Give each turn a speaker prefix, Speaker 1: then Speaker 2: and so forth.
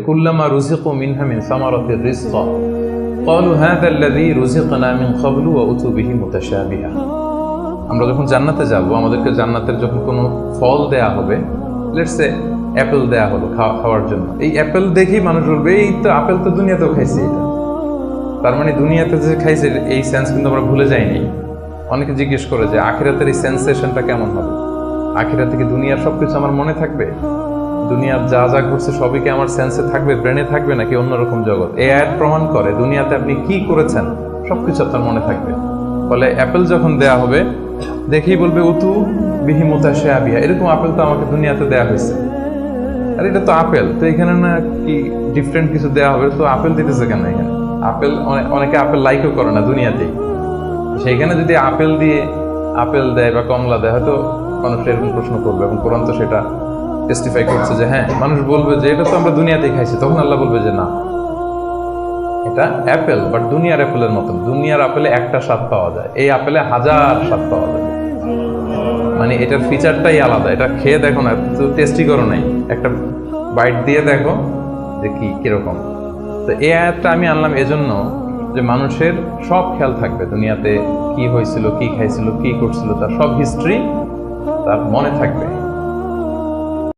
Speaker 1: কুল্লামা রুজিকু মিনহা মিন সামারাতির রিজকা ক্বালু হাযা আল্লাযী রুজিকনা মিন ক্বাবলু ওয়া উতু বিহি মুতাশাবিহা। আমরা যখন জান্নাতে যাব, আমাদেরকে জান্নাতের যখন কোনো ফল দেয়া হবে, লেটস সে অ্যাপেল দেয়া হলো খাওয়ার জন্য, এই অ্যাপেল দেখেই মানুষ বলবে এই তো আপেল তো দুনিয়াতেও খাইছি। এটা তার মানে দুনিয়াতে যে খাইছে এই সেন্স কিন্তু আমরা ভুলে যাইনি। অনেকে জিজ্ঞেস করে যে আখিরাতের এই সেন্সেশনটা কেমন হবে, আখিরাতে কি দুনিয়ার সবকিছু আমার মনে থাকবে, দুনিয়ার যা যা ঘটছে সবই কি আমার সেন্সে থাকবে, ব্রেনে থাকবে, নাকি অন্যরকম জগৎ? এই আয়াত প্রমাণ করে দুনিয়াতে আপনি কি করেছেন সবকিছু আপনার মনে থাকবে। ফলে অ্যাপেল যখন দেয়া হবে দেখেই বলবে উতু বিহি মুতাশাবিহা, এরকম আপেল তো আমাকে দুনিয়াতে দেয়া হয়েছে, আর এটা তো আপেল, তো এখানে না কি ডিফারেন্ট কিছু দেয়া হবে, তো আপেল দিতেছে কেন এখানে? আপেল অনেকে আপেল লাইকও করে না দুনিয়াতেই, সেইখানে যদি আপেল দিয়ে আপেল দেয় বা কমলা দেয় হয়তো মানুষ এরকম প্রশ্ন করবে, এবং কোরআন তো সেটা টেস্টিফাই করছে যে হ্যাঁ, মানুষ বলবে যে এটা তো আমরা দুনিয়াতেই খাইছি। তখন আল্লাহ বলবে যে না, এটা অ্যাপেল, বাট দুনিয়ার অ্যাপেলের মতন। দুনিয়ার আপেলে একটা স্বাদ পাওয়া যায়, এই আপেলে হাজার স্বাদ পাওয়া যায়, মানে এটার ফিচারটাই আলাদা। এটা খেয়ে দেখো না, টেস্টি করো নাই, একটা বাইট দিয়ে দেখো যে কিরকম। তো এই আয়াতটা আমি আনলাম এজন্য যে মানুষের সব খেয়াল থাকবে, দুনিয়াতে কি হয়েছিল, কি খাইছিল, কি করছিল, তার সব হিস্ট্রি তার মনে থাকবে।